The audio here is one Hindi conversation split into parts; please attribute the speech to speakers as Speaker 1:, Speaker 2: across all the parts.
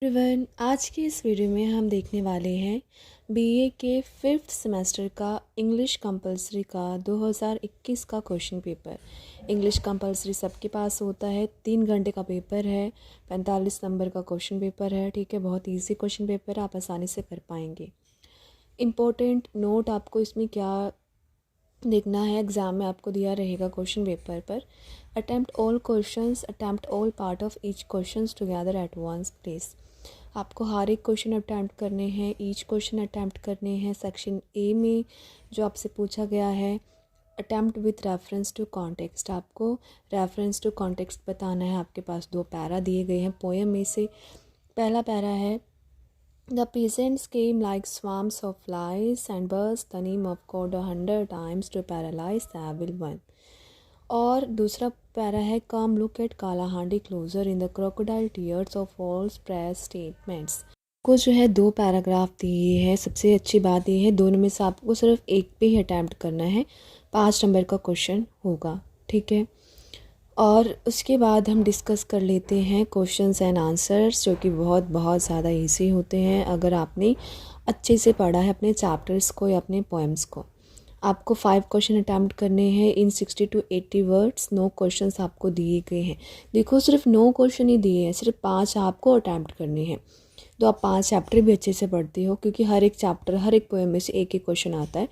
Speaker 1: एवरीवन, आज की इस वीडियो में हम देखने वाले हैं बीए के 5th सेमेस्टर का इंग्लिश कंपलसरी का 2021 का क्वेश्चन पेपर। इंग्लिश कंपलसरी सबके पास होता है, 3 घंटे का पेपर है, 45 नंबर का क्वेश्चन पेपर है। ठीक है, बहुत इजी क्वेश्चन पेपर है, आप आसानी से कर पाएंगे। इम्पोर्टेंट नोट आपको इसमें क्या देखना है, एग्ज़ाम में आपको दिया रहेगा क्वेश्चन पेपर पर। Attempt all questions, attempt all part of each questions together at once please. आपको हर एक क्वेश्चन अटैम्प्ट करने हैं, ईच क्वेश्चन अटैम्प्ट करने हैं। सेक्शन ए में जो आपसे पूछा गया है, attempt with reference to context, आपको रेफरेंस टू कॉन्टेक्स्ट बताना है। आपके पास 2 पैरा दिए गए हैं पोएम में से। पहला पैरा है, The peasants came like swarms of flies and burst the name of God 100 times to paralyze the evil one. और दूसरा पैरा है, Come look at Kalahandi closer in the crocodile tears of false press statements. को जो है 2 पैराग्राफ दिए हैं। सबसे अच्छी बात ये है, दोनों में से आपको सिर्फ एक पे ही अटैम्प्ट करना है। 5 नंबर का क्वेश्चन होगा। ठीक है, और उसके बाद हम डिस्कस कर लेते हैं क्वेश्चंस एंड आंसर्स, जो कि बहुत ज़्यादा इजी होते हैं अगर आपने अच्छे से पढ़ा है अपने चैप्टर्स को या अपने पोएम्स को। आपको 5 क्वेश्चन अटैम्प्ट करने हैं इन 60 to 80 वर्ड्स। 9 क्वेश्चंस आपको दिए गए हैं। देखो, सिर्फ 9 क्वेश्चन ही दिए हैं, सिर्फ 5 आपको अटैम्प्ट करने हैं। तो आप 5 चैप्टर भी अच्छे से पढ़ते हो, क्योंकि हर एक चैप्टर, हर एक पोएम में से एक एक क्वेश्चन आता है,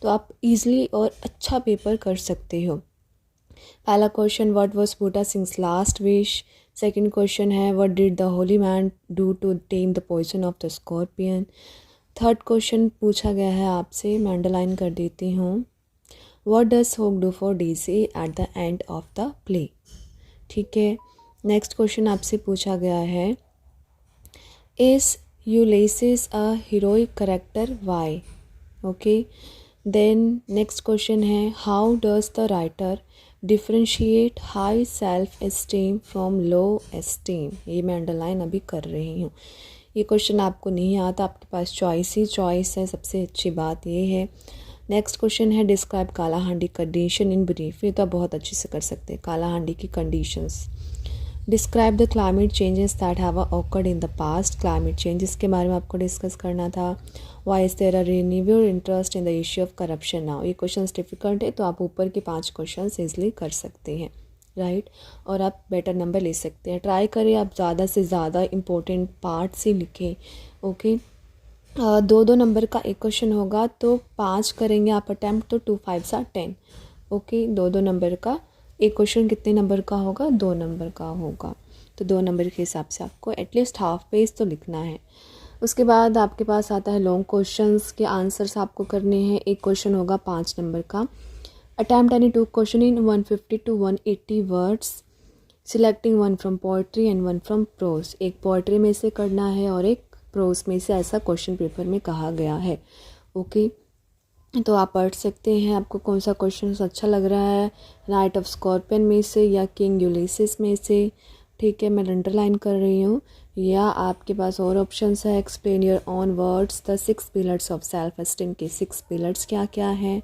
Speaker 1: तो आप ईज़िली और अच्छा पेपर कर सकते हो। पहला question, what was Buta Singh's last wish. Second question है, what did the holy man do to tame the poison of the scorpion. Third question पूछा गया है आपसे, मैं अंडरलाइन कर देती हूँ, what does hope do for Daisy at the end of the play. ठीक है, नेक्स्ट क्वेश्चन आपसे पूछा गया है, is Ulysses a heroic character, why. Okay, then next question है, how does the writer differentiate high self esteem from low esteem. ये मैं अंडरलाइन अभी कर रही हूँ। ये क्वेश्चन आपको नहीं आता, आपके पास चॉइस ही चॉइस है, सबसे अच्छी बात ये है। नेक्स्ट क्वेश्चन है, describe Kalahandi condition in brief. ये तो आप बहुत अच्छे से कर सकते हैं, कालाहांडी की conditions. Describe the climate changes that have occurred in the past. Climate changes के बारे में आपको डिस्कस करना था। Why is there a renewed interest in the issue of corruption now. ये क्वेश्चन डिफिकल्ट है, तो आप ऊपर के 5 क्वेश्चन ईजिली कर सकते हैं, राइट, और आप बेटर नंबर ले सकते हैं। ट्राई करें आप ज़्यादा से ज़्यादा इंपॉर्टेंट पार्ट से लिखें। ओके, 2-2 नंबर का एक क्वेश्चन होगा, तो 5 करेंगे आप अटैम्प्ट, तो 2 5 10। ओके, 2-2 नंबर का एक क्वेश्चन कितने नंबर का होगा, 2 नंबर का होगा, तो 2 नंबर के हिसाब से आपको एटलीस्ट हाफ पेज तो लिखना है। उसके बाद आपके पास आता है लॉन्ग क्वेश्चंस के आंसर्स आपको करने हैं। एक क्वेश्चन होगा 5 नंबर का, attempt any 2 question in 150 to 180 words, selecting 1 from poetry and 1 from prose. एक पोइट्री में से करना है और एक प्रोज में से, ऐसा क्वेश्चन पेपर में कहा गया है। ओके, तो आप पढ़ सकते हैं आपको कौन सा क्वेश्चन अच्छा लग रहा है, नाइट ऑफ स्कॉर्पियन में से या किंग यूलिसिस में से। ठीक है, मैं अंडरलाइन कर रही हूँ, या आपके पास और ऑप्शंस है, explain your own words the 6 pillars of self esteem के 6 पिलर्स क्या क्या हैं।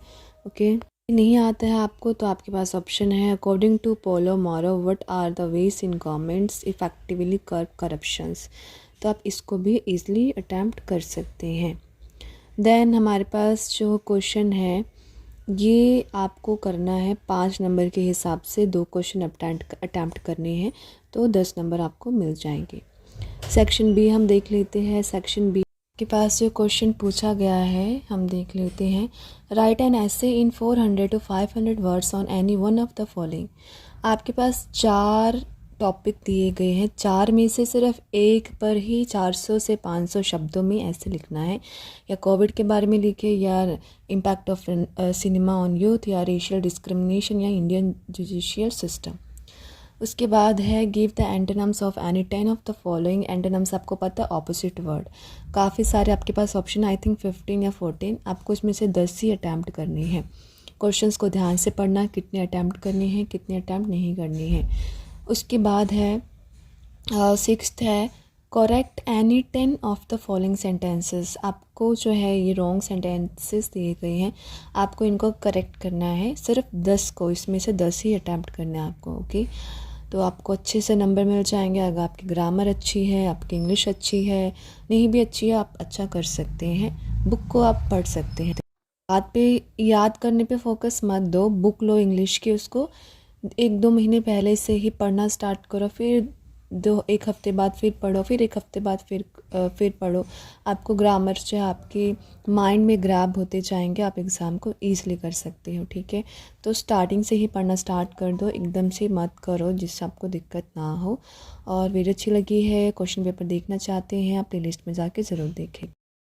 Speaker 1: ओके, नहीं आता है आपको, तो आपके पास ऑप्शन है, according to Paolo Mauro what are the ways in governments effectively curb corruptions. तो आप इसको भी ईजिली अटैम्प्ट कर सकते हैं। देन हमारे पास जो क्वेश्चन है, ये आपको करना है 5 नंबर के हिसाब से, 2 क्वेश्चन अटैम्प्ट करने हैं, तो 10 नंबर आपको मिल जाएंगे। सेक्शन बी हम देख लेते हैं। सेक्शन बी के पास जो क्वेश्चन पूछा गया है हम देख लेते हैं, राइट एन ऐसे इन 400 to 500 words on any one of the following. आपके पास 4 टॉपिक दिए गए हैं, 4 में से सिर्फ एक पर ही 400 से 500 शब्दों में ऐसे लिखना है। या कोविड के बारे में लिखे, या impact of cinema on youth, या रेशियल डिस्क्रिमिनेशन, या इंडियन जुडिशियल सिस्टम। उसके बाद है, give the antonyms of any 10 of the following. Antonyms आपको पता है, ऑपोजिट वर्ड। काफ़ी सारे आपके पास ऑप्शन, आई थिंक 15 या 14, आपको इसमें से 10 ही अटैम्प्ट करने हैं। क्वेश्चंस को ध्यान से पढ़ना, कितने अटैम्प्ट करने हैं, कितने अटैम्प्ट नहीं करने हैं। उसके बाद है 6th है, correct any 10 of the following sentences. आपको जो है ये रॉन्ग सेंटेंसेस दिए गए हैं, आपको इनको करेक्ट करना है, सिर्फ 10 को, इसमें से 10 ही अटैम्प्ट करना है आपको। ओके, तो आपको अच्छे से नंबर मिल जाएंगे। अगर आपकी ग्रामर अच्छी है, आपकी इंग्लिश अच्छी है, नहीं भी अच्छी है, आप अच्छा कर सकते हैं। बुक को आप पढ़ सकते हैं। याद करने पे फोकस मत दो, बुक लो इंग्लिश की, उसको 1-2 महीने पहले से ही पढ़ना स्टार्ट करो, फिर एक हफ़्ते बाद फिर पढ़ो, फिर एक हफ़्ते बाद फिर पढ़ो। आपको ग्रामर जो है आपके माइंड में ग्रैब होते जाएंगे, आप एग्ज़ाम को ईज़िली कर सकते हो। ठीक है, तो स्टार्टिंग से ही पढ़ना स्टार्ट कर दो, एकदम से मत करो जिससे आपको दिक्कत ना हो। और वीडियो अच्छी लगी है, क्वेश्चन पेपर देखना चाहते हैं, आप प्लेलिस्ट में जाके ज़रूर देखें।